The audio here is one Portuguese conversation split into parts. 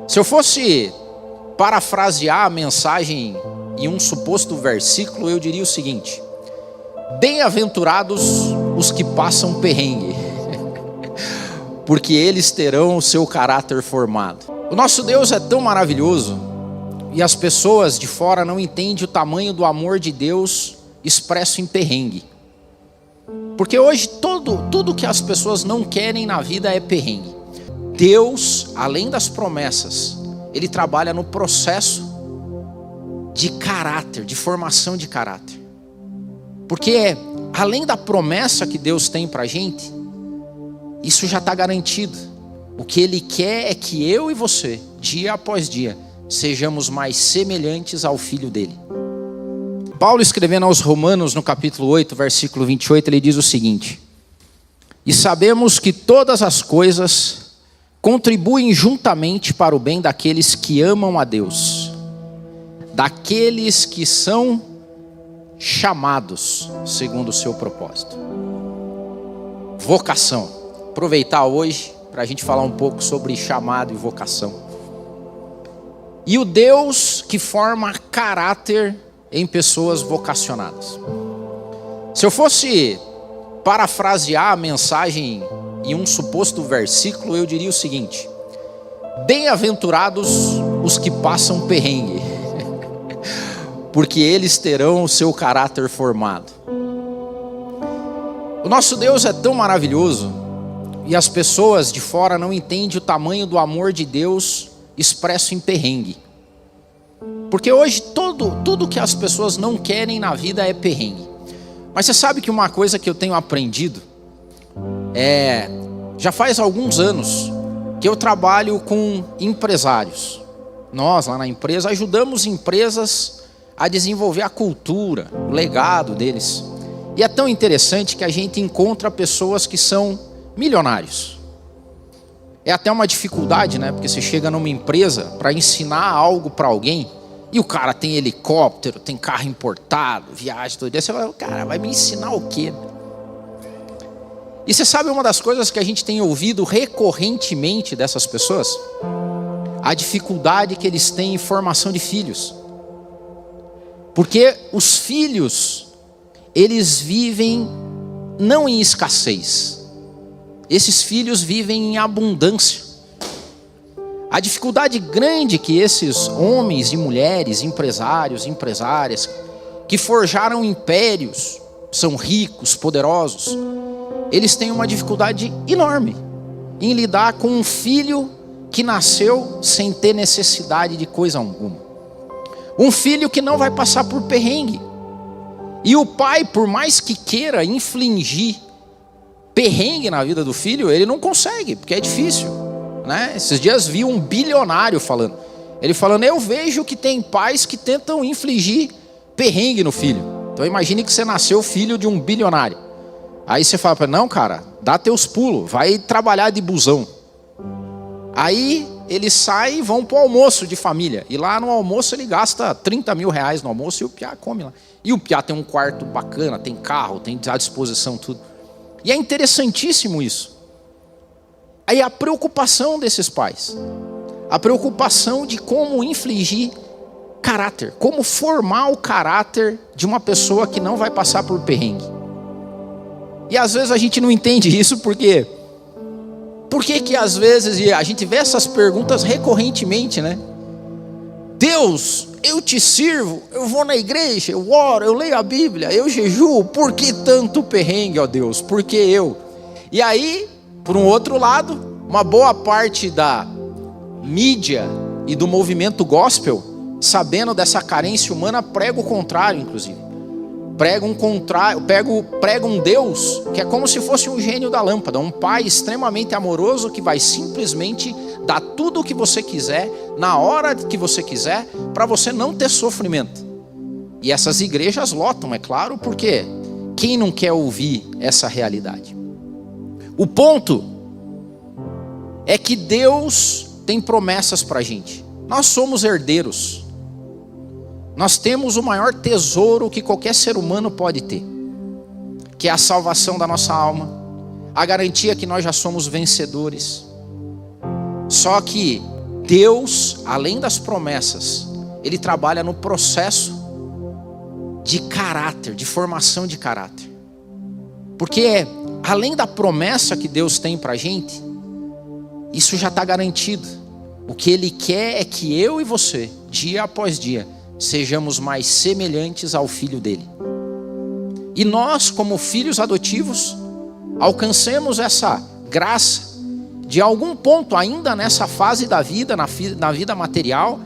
Se eu fosse parafrasear a mensagem em um suposto versículo, eu diria o seguinte: bem-aventurados os que passam perrengue, porque eles terão o seu caráter formado. O nosso Deus é tão maravilhoso e as pessoas de fora não entendem o tamanho do amor de Deus expresso em perrengue. Porque hoje tudo que as pessoas não querem na vida é perrengue. Deus, além das promessas, Ele trabalha no processo de caráter, de formação de caráter. Porque além da promessa que Deus tem pra gente, isso já está garantido. O que Ele quer é que eu e você, dia após dia, sejamos mais semelhantes ao Filho dele. Paulo, escrevendo aos Romanos, no capítulo 8, versículo 28, ele diz o seguinte: e sabemos que todas as coisas contribuem juntamente para o bem daqueles que amam a Deus, daqueles que são chamados segundo o seu propósito. Vocação. Aproveitar hoje para a gente falar um pouco sobre chamado e vocação. E o Deus que forma caráter em pessoas vocacionadas. Se eu fosse parafrasear a mensagem em um suposto versículo, eu diria o seguinte: bem-aventurados os que passam perrengue, porque eles terão o seu caráter formado. O nosso Deus é tão maravilhoso e as pessoas de fora não entendem o tamanho do amor de Deus expresso em perrengue. Porque hoje tudo que as pessoas não querem na vida é perrengue. Mas você sabe que uma coisa que eu tenho aprendido já faz alguns anos que eu trabalho com empresários. Nós lá na empresa ajudamos empresas a desenvolver a cultura, o legado deles. E é tão interessante que a gente encontra pessoas que são milionários. É até uma dificuldade, né? Porque você chega numa empresa para ensinar algo para alguém e o cara tem helicóptero, tem carro importado, viagem todo dia. Você fala, cara, vai me ensinar o quê? E você sabe uma das coisas que a gente tem ouvido recorrentemente dessas pessoas? A dificuldade que eles têm em formação de filhos. Porque os filhos, eles vivem não em escassez. Esses filhos vivem em abundância. A dificuldade grande que esses homens e mulheres, empresários, empresárias, que forjaram impérios, são ricos, poderosos, eles têm uma dificuldade enorme em lidar com um filho que nasceu sem ter necessidade de coisa alguma. Um filho que não vai passar por perrengue. E o pai, por mais que queira infligir perrengue na vida do filho, ele não consegue, porque é difícil, né? Esses dias vi um bilionário falando. Ele falando, eu vejo que tem pais que tentam infligir perrengue no filho. Então imagine que você nasceu filho de um bilionário. Aí você fala para ele, não cara, dá teus pulos, vai trabalhar de busão. Aí eles saem e vão para o almoço de família. E lá no almoço ele gasta 30 mil reais no almoço e o piá come lá. E o piá tem um quarto bacana, tem carro, tem à disposição tudo. E é interessantíssimo isso. Aí a preocupação desses pais. A preocupação de como infligir caráter. Como formar o caráter de uma pessoa que não vai passar por perrengue. E às vezes a gente não entende isso porque... Por que às vezes a gente vê essas perguntas recorrentemente, né? Deus, eu te sirvo, eu vou na igreja, eu oro, eu leio a Bíblia, eu jejuo, por que tanto perrengue, ó Deus? Por que eu? E aí, por um outro lado, uma boa parte da mídia e do movimento gospel, sabendo dessa carência humana, prega o contrário, inclusive. Prega um Deus que é como se fosse um gênio da lâmpada, um pai extremamente amoroso que vai simplesmente dar tudo o que você quiser, na hora que você quiser, para você não ter sofrimento. E essas igrejas lotam, é claro, porque quem não quer ouvir essa realidade? O ponto é que Deus tem promessas para a gente. Nós somos herdeiros. Nós temos o maior tesouro que qualquer ser humano pode ter, que é a salvação da nossa alma, a garantia que nós já somos vencedores. Só que Deus, além das promessas, Ele trabalha no processo de caráter, de formação de caráter. Porque além da promessa que Deus tem para a gente, isso já está garantido. O que Ele quer é que eu e você, dia após dia, sejamos mais semelhantes ao Filho dele. E nós, como filhos adotivos, alcancemos essa graça de algum ponto ainda nessa fase da vida, na vida material,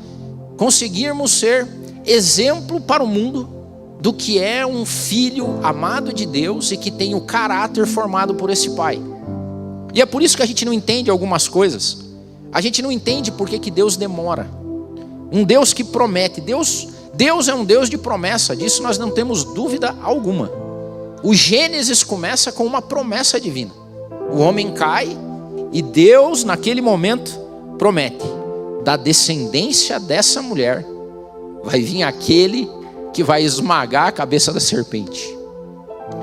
conseguirmos ser exemplo para o mundo do que é um filho amado de Deus e que tem o caráter formado por esse Pai. E é por isso que a gente não entende algumas coisas. A gente não entende por que Deus demora. Um Deus que promete. Deus é um Deus de promessa, disso nós não temos dúvida alguma. O Gênesis começa com uma promessa divina. O homem cai e Deus naquele momento promete: da descendência dessa mulher vai vir aquele que vai esmagar a cabeça da serpente.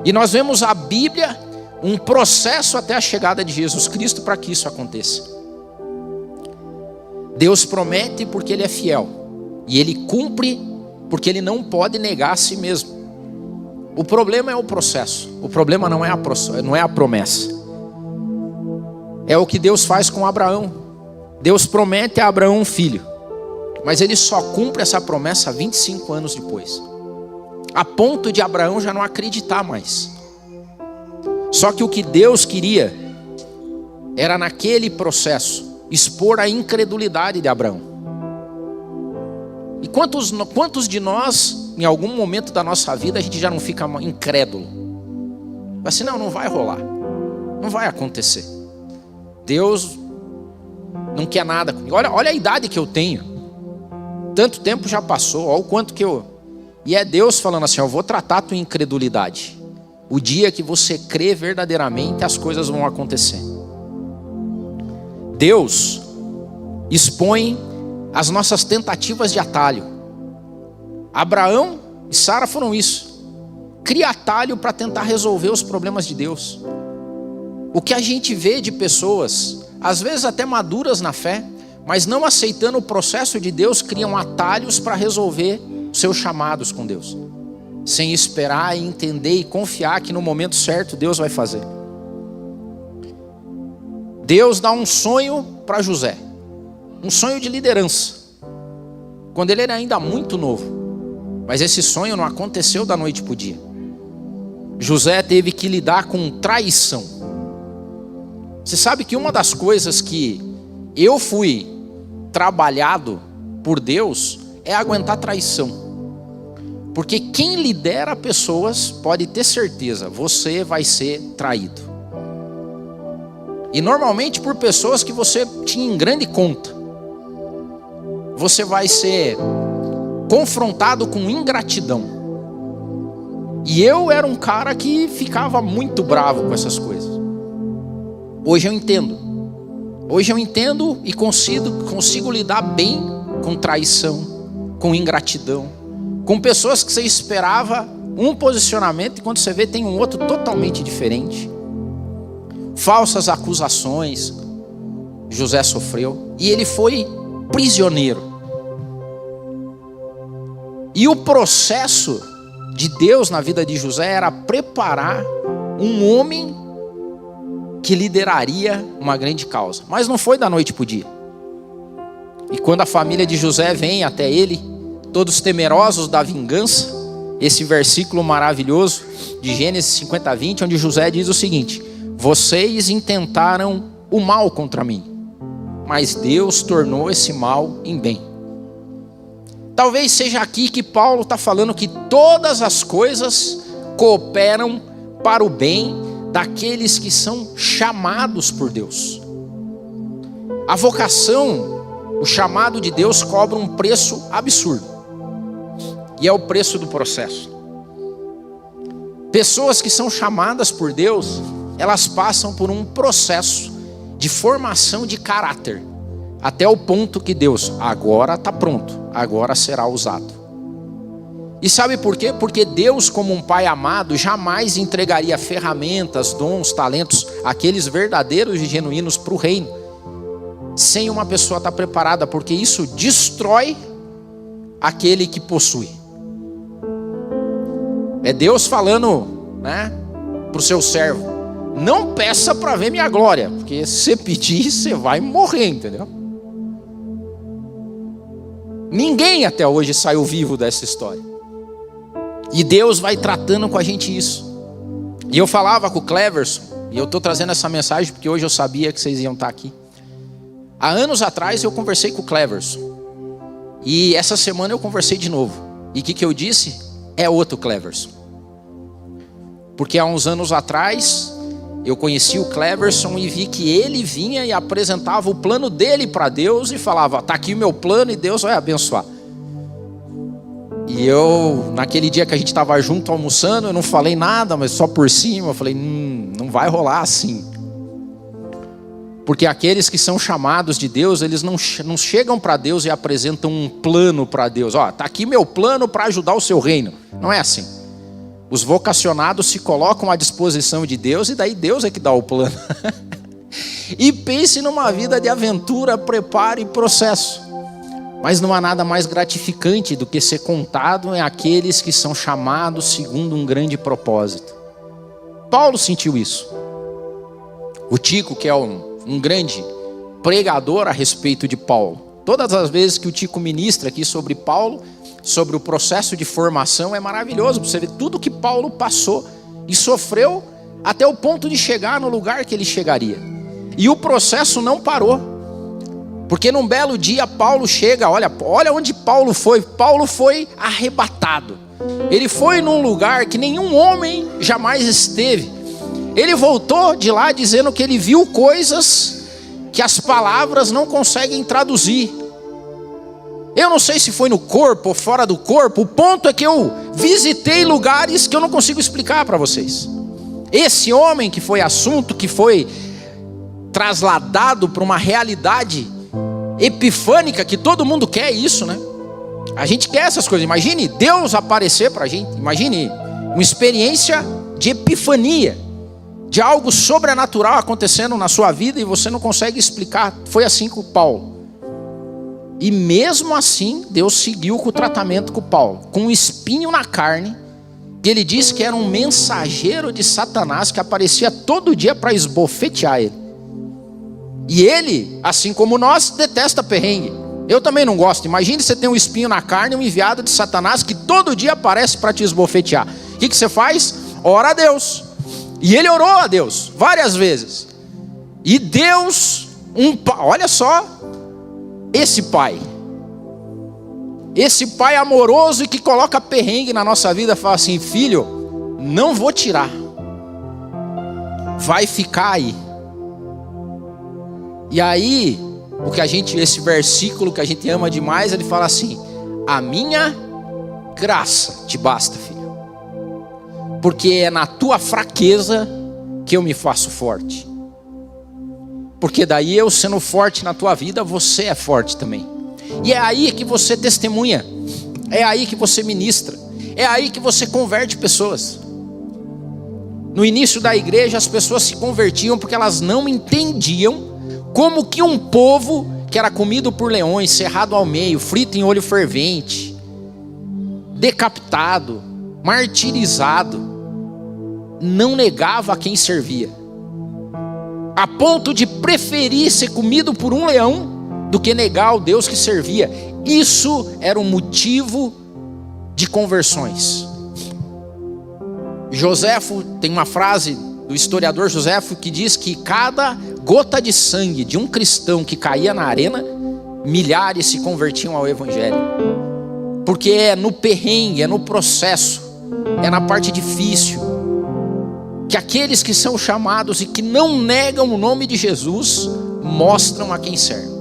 E nós vemos a Bíblia, um processo até a chegada de Jesus Cristo para que isso aconteça. Deus promete porque Ele é fiel, e Ele cumpre porque Ele não pode negar a si mesmo. O problema é o processo, o problema não é a promessa. É o que Deus faz com Abraão. Deus promete a Abraão um filho, mas Ele só cumpre essa promessa 25 anos depois, a ponto de Abraão já não acreditar mais. Só que o que Deus queria era, naquele processo, expor a incredulidade de Abraão. E quantos de nós, em algum momento da nossa vida, a gente já não fica incrédulo? Assim, não vai rolar, não vai acontecer. Deus não quer nada comigo. Olha a idade que eu tenho, tanto tempo já passou, olha o quanto que eu... E é Deus falando assim: eu vou tratar a tua incredulidade. O dia que você crê verdadeiramente, as coisas vão acontecer. Deus expõe as nossas tentativas de atalho. Abraão e Sara foram isso. Cria atalho para tentar resolver os problemas de Deus. O que a gente vê de pessoas, às vezes até maduras na fé, mas não aceitando o processo de Deus, criam atalhos para resolver seus chamados com Deus, sem esperar e entender e confiar que no momento certo Deus vai fazer. Deus dá um sonho para José, um sonho de liderança, quando ele era ainda muito novo, mas esse sonho não aconteceu da noite para o dia. José teve que lidar com traição. Você sabe que uma das coisas que eu fui trabalhado por Deus é aguentar traição. Porque quem lidera pessoas pode ter certeza, você vai ser traído. E normalmente por pessoas que você tinha em grande conta. Você vai ser confrontado com ingratidão. E eu era um cara que ficava muito bravo com essas coisas. Hoje eu entendo. Hoje eu entendo e consigo lidar bem com traição, com ingratidão, com pessoas que você esperava um posicionamento e quando você vê tem um outro totalmente diferente. Falsas acusações José sofreu e ele foi prisioneiro. E o processo de Deus na vida de José era preparar um homem que lideraria uma grande causa. Mas não foi da noite para o dia. E quando a família de José vem até ele, todos temerosos da vingança, esse versículo maravilhoso de Gênesis 50:20, onde José diz o seguinte: vocês intentaram o mal contra mim, mas Deus tornou esse mal em bem. Talvez seja aqui que Paulo está falando que todas as coisas cooperam para o bem daqueles que são chamados por Deus. A vocação, o chamado de Deus cobra um preço absurdo. E é o preço do processo. Pessoas que são chamadas por Deus, elas passam por um processo de formação de caráter, até o ponto que Deus, agora está pronto, agora será usado. E sabe por quê? Porque Deus, como um pai amado, jamais entregaria ferramentas, dons, talentos, aqueles verdadeiros e genuínos para o reino, sem uma pessoa estar preparada, porque isso destrói aquele que possui. É Deus falando, né, para o seu servo: não peça para ver minha glória, porque se você pedir, você vai morrer, entendeu? Ninguém até hoje saiu vivo dessa história. E Deus vai tratando com a gente isso. E eu falava com o Cleverson, e eu estou trazendo essa mensagem porque hoje eu sabia que vocês iam estar aqui. Há anos atrás eu conversei com o Cleverson, e essa semana eu conversei de novo. E o que eu disse? É outro Cleverson. Porque há uns anos atrás eu conheci o Cleverson e vi que ele vinha e apresentava o plano dele para Deus e falava: está aqui o meu plano e Deus vai abençoar. E eu, naquele dia que a gente estava junto almoçando, eu não falei nada, mas só por cima eu falei: não vai rolar assim. Porque aqueles que são chamados de Deus, eles não chegam para Deus e apresentam um plano para Deus. Ó, está aqui meu plano para ajudar o seu reino. Não é assim. Os vocacionados se colocam à disposição de Deus e daí Deus é que dá o plano. E pense numa vida de aventura, preparo e processo. Mas não há nada mais gratificante do que ser contado em aqueles que são chamados segundo um grande propósito. Paulo sentiu isso. O Tico, que é um grande pregador a respeito de Paulo. Todas as vezes que o Tico ministra aqui sobre Paulo, sobre o processo de formação, é maravilhoso para você ver tudo que Paulo passou e sofreu até o ponto de chegar no lugar que ele chegaria. E o processo não parou. Porque num belo dia Paulo chega, olha onde Paulo foi arrebatado. Ele foi num lugar que nenhum homem jamais esteve. Ele voltou de lá dizendo que ele viu coisas que as palavras não conseguem traduzir. Eu não sei se foi no corpo ou fora do corpo, o ponto é que eu visitei lugares que eu não consigo explicar para vocês. Esse homem que foi assunto, que foi trasladado para uma realidade epifânica, que todo mundo quer isso, né? A gente quer essas coisas. Imagine Deus aparecer pra gente. Imagine uma experiência de epifania, de algo sobrenatural acontecendo na sua vida e você não consegue explicar. Foi assim com Paulo. E mesmo assim Deus seguiu com o tratamento com Paulo, com um espinho na carne, que ele disse que era um mensageiro de Satanás que aparecia todo dia para esbofetear ele. E ele, assim como nós, detesta perrengue. Eu também não gosto. Imagine você ter um espinho na carne, um enviado de Satanás que todo dia aparece para te esbofetear. O que você faz? Ora a Deus. E ele orou a Deus várias vezes. E Deus, olha só, esse pai amoroso e que coloca perrengue na nossa vida, fala assim: filho, não vou tirar, vai ficar aí. E aí, esse versículo que a gente ama demais, ele fala assim: a minha graça te basta, filho, porque é na tua fraqueza que eu me faço forte. Porque daí eu sendo forte na tua vida, você é forte também. E é aí que você testemunha, é aí que você ministra, é aí que você converte pessoas. No início da igreja, as pessoas se convertiam porque elas não entendiam como que um povo que era comido por leões, cerrado ao meio, frito em óleo fervente, decapitado, martirizado, não negava a quem servia, a ponto de preferir ser comido por um leão do que negar ao Deus que servia. Isso era um motivo de conversões. Joséfo tem uma frase do historiador Joséfo que diz que cada gota de sangue de um cristão que caía na arena, milhares se convertiam ao evangelho. Porque é no perrengue, é no processo, é na parte difícil, que aqueles que são chamados e que não negam o nome de Jesus, mostram a quem serve.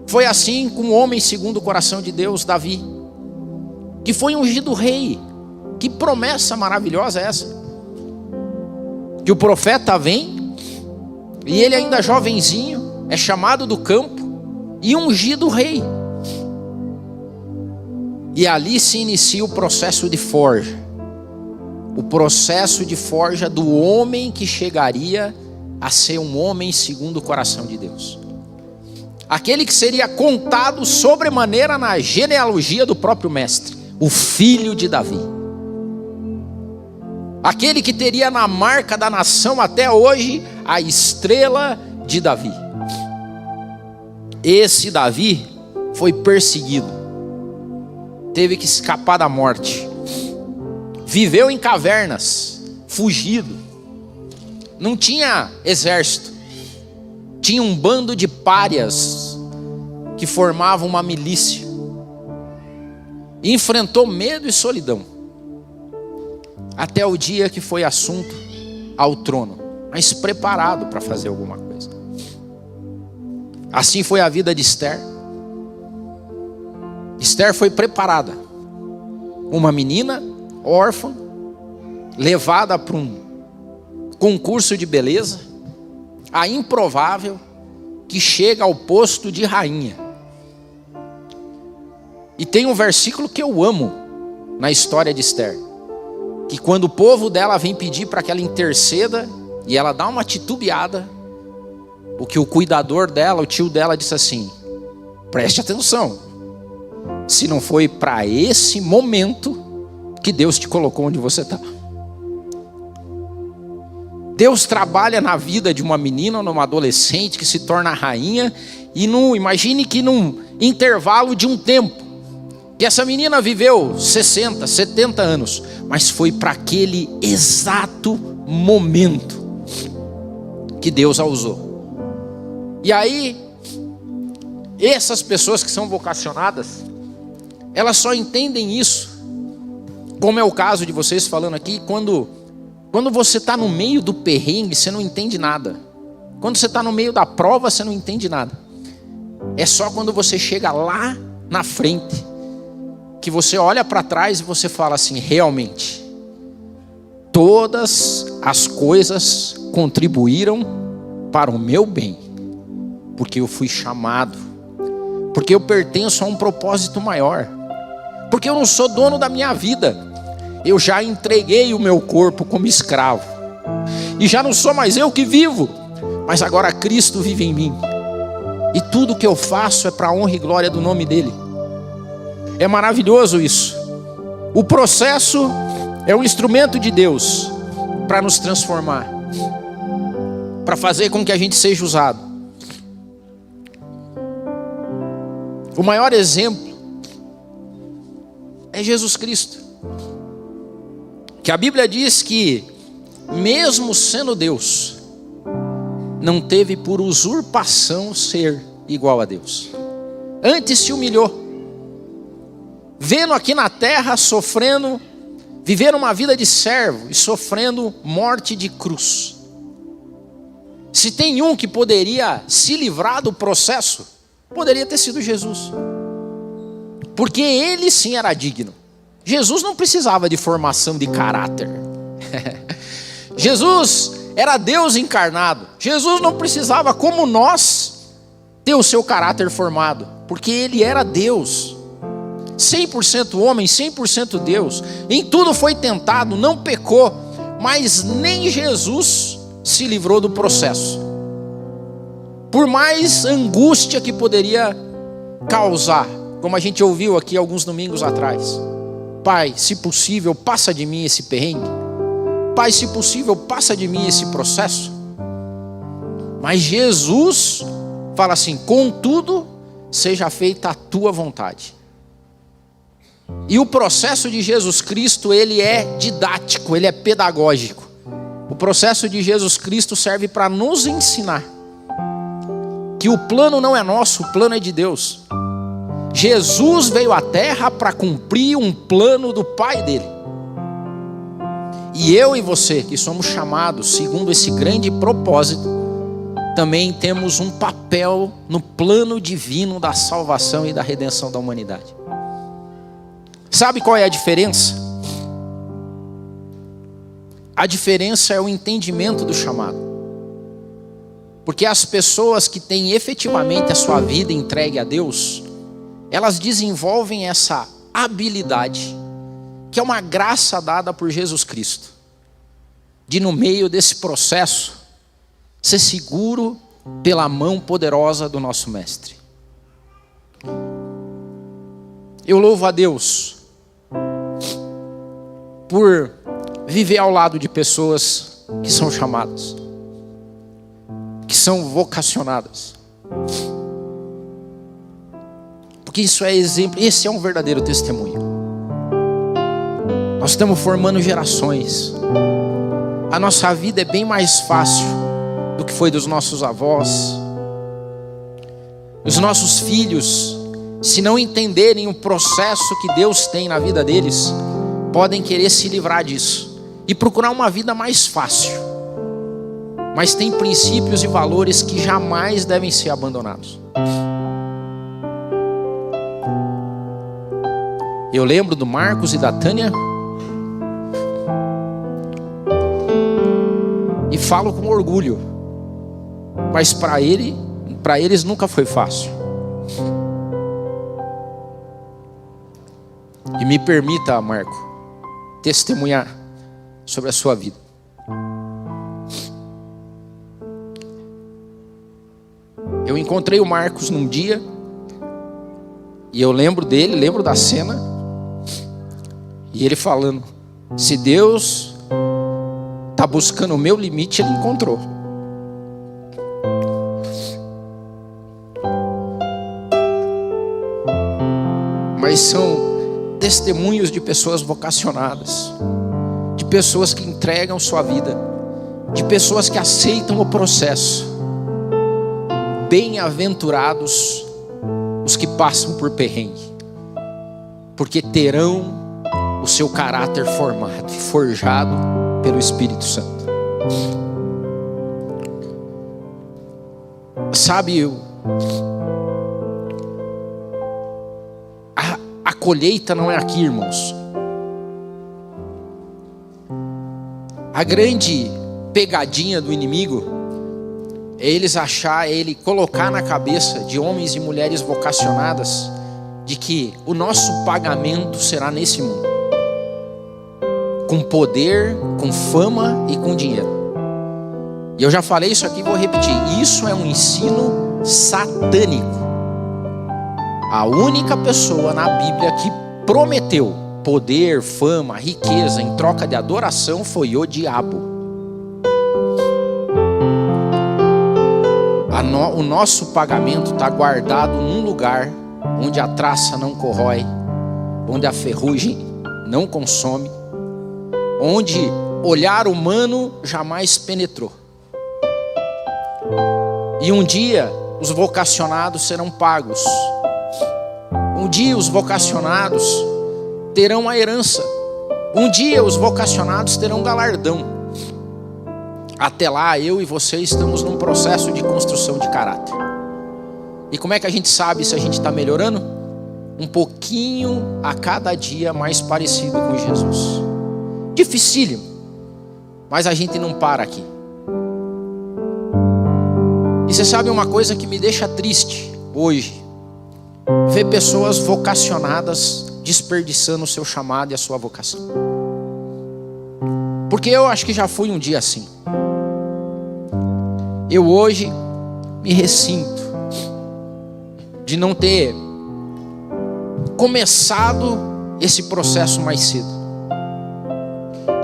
Foi assim com o homem segundo o coração de Deus, Davi, que foi ungido rei. Que promessa maravilhosa é essa? Que o profeta vem, e ele ainda jovenzinho, é chamado do campo, e ungido rei. E ali se inicia o processo de forja. O processo de forja do homem que chegaria a ser um homem segundo o coração de Deus. Aquele que seria contado sobremaneira na genealogia do próprio mestre, o filho de Davi. Aquele que teria na marca da nação até hoje a estrela de Davi. Esse Davi foi perseguido, teve que escapar da morte, viveu em cavernas, fugido, não tinha exército, tinha um bando de párias que formavam uma milícia, enfrentou medo e solidão, até o dia que foi assunto ao trono, mas preparado para fazer alguma coisa. Assim foi a vida de Esther. Esther foi preparada, uma menina órfã, levada para um concurso de beleza, a improvável, que chega ao posto de rainha. E tem um versículo que eu amo na história de Esther, que quando o povo dela vem pedir para que ela interceda, e ela dá uma titubeada, o que o cuidador dela, o tio dela, disse assim: preste atenção, se não foi para esse momento que Deus te colocou onde você está. Deus trabalha na vida de uma menina ou numa adolescente que se torna rainha, e imagine que num intervalo de um tempo, que essa menina viveu 60, 70 anos, mas foi para aquele exato momento que Deus a usou. E aí, essas pessoas que são vocacionadas, elas só entendem isso, como é o caso de vocês falando aqui, quando você está no meio do perrengue, você não entende nada. Quando você está no meio da prova, você não entende nada. É só quando você chega lá na frente, que você olha para trás e você fala assim: realmente, todas as coisas contribuíram para o meu bem, porque eu fui chamado, porque eu pertenço a um propósito maior, porque eu não sou dono da minha vida, eu já entreguei o meu corpo como escravo, e já não sou mais eu que vivo, mas agora Cristo vive em mim, e tudo que eu faço é para a honra e glória do nome dele. É maravilhoso isso. O processo é um instrumento de Deus para nos transformar, para fazer com que a gente seja usado. O maior exemplo é Jesus Cristo, que a Bíblia diz que, mesmo sendo Deus, não teve por usurpação ser igual a Deus. Antes se humilhou, vendo aqui na terra, sofrendo, vivendo uma vida de servo e sofrendo morte de cruz. Se tem um que poderia se livrar do processo, poderia ter sido Jesus, porque ele sim era digno. Jesus não precisava de formação de caráter. Jesus era Deus encarnado. Jesus não precisava, como nós, ter o seu caráter formado, porque ele era Deus, 100% homem, 100% Deus. Em tudo foi tentado, não pecou, mas nem Jesus se livrou do processo, por mais angústia que poderia causar, como a gente ouviu aqui alguns domingos atrás. Pai, se possível, passa de mim esse perrengue. Pai, se possível, passa de mim esse processo. Mas Jesus fala assim: contudo, seja feita a tua vontade. E o processo de Jesus Cristo, ele é didático, ele é pedagógico. O processo de Jesus Cristo serve para nos ensinar que o plano não é nosso, o plano é de Deus. Jesus veio à terra para cumprir um plano do Pai dele. E eu e você, que somos chamados segundo esse grande propósito, também temos um papel no plano divino da salvação e da redenção da humanidade. Sabe qual é a diferença? A diferença é o entendimento do chamado. Porque as pessoas que têm efetivamente a sua vida entregue a Deus, elas desenvolvem essa habilidade, que é uma graça dada por Jesus Cristo, de no meio desse processo, ser seguro pela mão poderosa do nosso Mestre. Eu louvo a Deus por viver ao lado de pessoas que são chamadas, que são vocacionadas. Porque isso é exemplo, esse é um verdadeiro testemunho. Nós estamos formando gerações. A nossa vida é bem mais fácil do que foi dos nossos avós. Os nossos filhos, se não entenderem o processo que Deus tem na vida deles, podem querer se livrar disso e procurar uma vida mais fácil. Mas tem princípios e valores que jamais devem ser abandonados. Eu lembro do Marcos e da Tânia e falo com orgulho, mas para eles nunca foi fácil. E me permita, Marco, testemunhar sobre a sua vida. Eu encontrei o Marcos num dia e eu lembro dele, lembro da cena, e ele falando: se Deus está buscando o meu limite, Ele encontrou. Mas são testemunhos de pessoas vocacionadas, de pessoas que entregam sua vida, de pessoas que aceitam o processo. Bem-aventurados os que passam por perrengue, porque terão o seu caráter formado e forjado pelo Espírito Santo. Sabe, a colheita não é aqui, irmãos. A grande pegadinha do inimigo é ele colocar na cabeça de homens e mulheres vocacionadas de que o nosso pagamento será nesse mundo, com poder, com fama e com dinheiro. E eu já falei isso aqui, vou repetir: isso é um ensino satânico. A única pessoa na Bíblia que prometeu poder, fama, riqueza em troca de adoração foi o diabo. O nosso pagamento está guardado num lugar onde a traça não corrói, onde a ferrugem não consome, onde olhar humano jamais penetrou. E um dia os vocacionados serão pagos. Um dia os vocacionados terão a herança. Um dia os vocacionados terão galardão. Até lá, eu e você estamos num processo de construção de caráter. E como é que a gente sabe se a gente está melhorando? Um pouquinho a cada dia mais parecido com Jesus. Dificílimo, mas a gente não para aqui. E você sabe uma coisa que me deixa triste hoje? Ver pessoas vocacionadas desperdiçando o seu chamado e a sua vocação. Porque eu acho que já fui um dia assim. Eu hoje me ressinto de não ter começado esse processo mais cedo,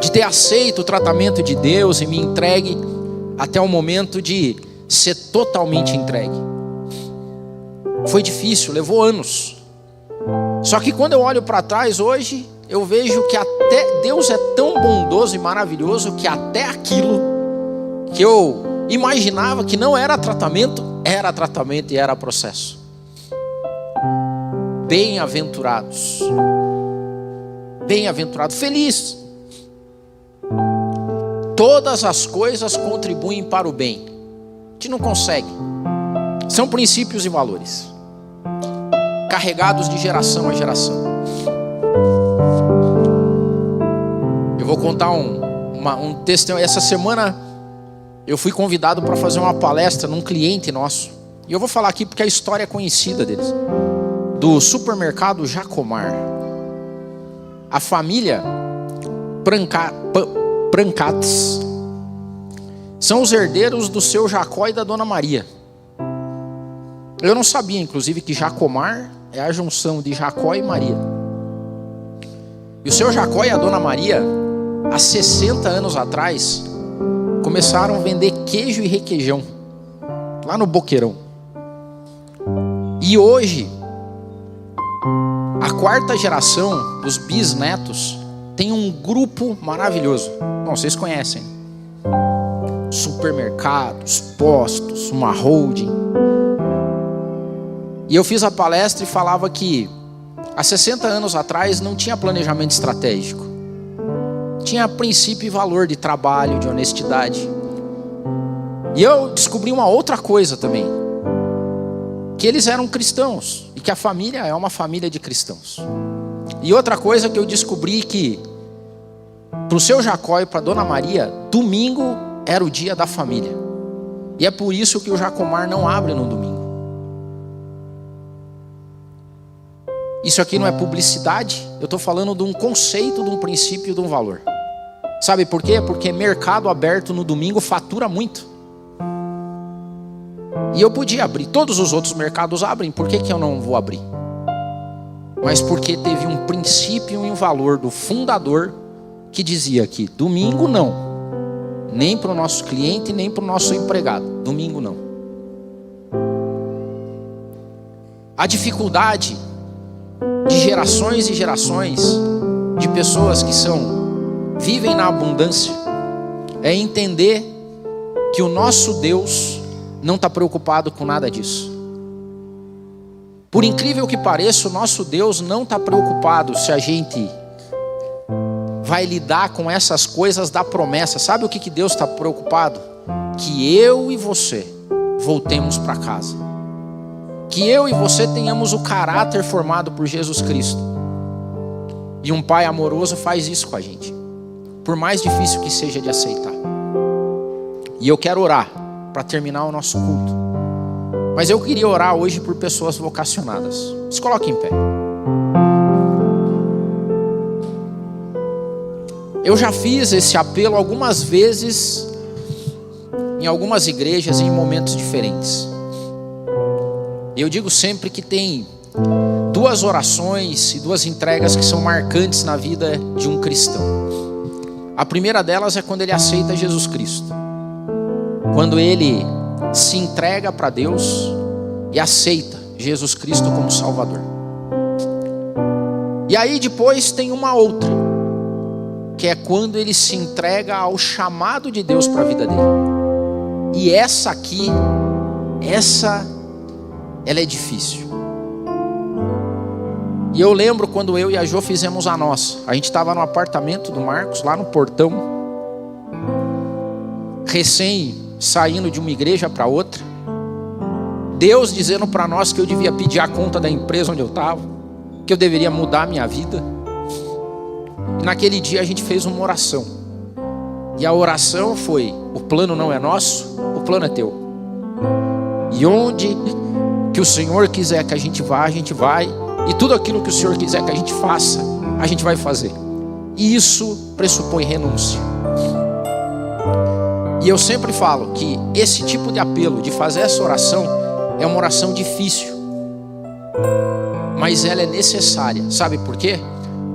de ter aceito o tratamento de Deus e me entregue até o momento de ser totalmente entregue. Foi difícil, levou anos. Só que quando eu olho para trás hoje, eu vejo que até Deus é tão bondoso e maravilhoso que até aquilo que eu imaginava que não era tratamento e era processo. Bem-aventurados, feliz. Todas as coisas contribuem para o bem. A gente não consegue. São princípios e valores, carregados de geração a geração. Eu vou contar um testemunho. Essa semana eu fui convidado para fazer uma palestra num cliente nosso. E eu vou falar aqui porque a história é conhecida deles. Do supermercado Jacomar. A família Prancates são os herdeiros do seu Jacó e da Dona Maria. Eu não sabia, inclusive, que Jacomar é a junção de Jacó e Maria. E o seu Jacó e a Dona Maria, há 60 anos atrás, começaram a vender queijo e requeijão, lá no Boqueirão. E hoje, a quarta geração dos bisnetos tem um grupo maravilhoso. Bom, vocês conhecem. Supermercados, postos, uma holding. E eu fiz a palestra e falava que há 60 anos atrás não tinha planejamento estratégico. Tinha princípio e valor de trabalho, de honestidade. E eu descobri uma outra coisa também. Que eles eram cristãos. E que a família é uma família de cristãos. E outra coisa que eu descobri que para o seu Jacó e para a Dona Maria, domingo era o dia da família. E é por isso que o Jacomar não abre no domingo. Isso aqui não é publicidade, eu estou falando de um conceito, de um princípio, de um valor. Sabe por quê? Porque mercado aberto no domingo fatura muito. E eu podia abrir, todos os outros mercados abrem, por que eu não vou abrir? Mas porque teve um princípio e um valor do fundador que dizia que domingo não, nem para o nosso cliente, nem para o nosso empregado, domingo não. A dificuldade de gerações e gerações de pessoas que vivem na abundância é entender que o nosso Deus não está preocupado com nada disso. Por incrível que pareça, o nosso Deus não está preocupado se a gente vai lidar com essas coisas da promessa. Sabe o que Deus está preocupado? Que eu e você voltemos para casa. Que eu e você tenhamos o caráter formado por Jesus Cristo. E um pai amoroso faz isso com a gente, por mais difícil que seja de aceitar. E eu quero orar para terminar o nosso culto. Mas eu queria orar hoje por pessoas vocacionadas. Se coloque em pé. Eu já fiz esse apelo algumas vezes em algumas igrejas em momentos diferentes. Eu digo sempre que tem duas orações e duas entregas que são marcantes na vida de um cristão. A primeira delas é quando ele aceita Jesus Cristo. Quando ele se entrega para Deus e aceita Jesus Cristo como Salvador. E aí depois tem uma outra, que é quando ele se entrega ao chamado de Deus para a vida dele. E essa aqui, ela é difícil. E eu lembro quando eu e a Jo fizemos a nossa. A gente estava no apartamento do Marcos, lá no portão, recém saindo de uma igreja para outra. Deus dizendo para nós que eu devia pedir a conta da empresa onde eu estava, que eu deveria mudar a minha vida. E naquele dia a gente fez uma oração. E a oração foi: o plano não é nosso, o plano é teu. E onde que o Senhor quiser que a gente vá, a gente vai. E tudo aquilo que o Senhor quiser que a gente faça, a gente vai fazer. E isso pressupõe renúncia. E eu sempre falo que esse tipo de apelo, de fazer essa oração, é uma oração difícil. Mas ela é necessária. Sabe por quê?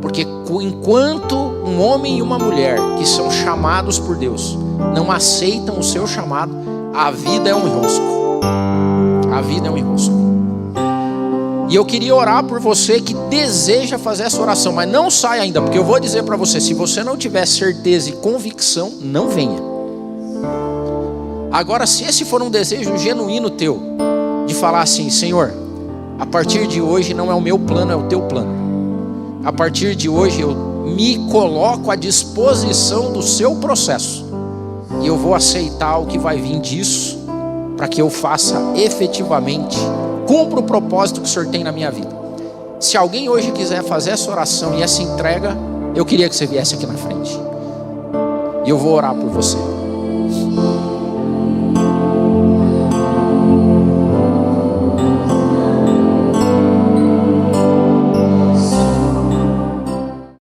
Porque enquanto um homem e uma mulher que são chamados por Deus não aceitam o seu chamado, a vida é um enrosco. A vida é um enrosco. E eu queria orar por você que deseja fazer essa oração, mas não sai ainda, porque eu vou dizer para você: se você não tiver certeza e convicção, não venha. Agora, se esse for um desejo genuíno teu, de falar assim: Senhor, a partir de hoje não é o meu plano, é o teu plano. A partir de hoje eu me coloco à disposição do seu processo. E eu vou aceitar o que vai vir disso, para que eu faça efetivamente, cumpra o propósito que o Senhor tem na minha vida. Se alguém hoje quiser fazer essa oração e essa entrega, eu queria que você viesse aqui na frente. E eu vou orar por você.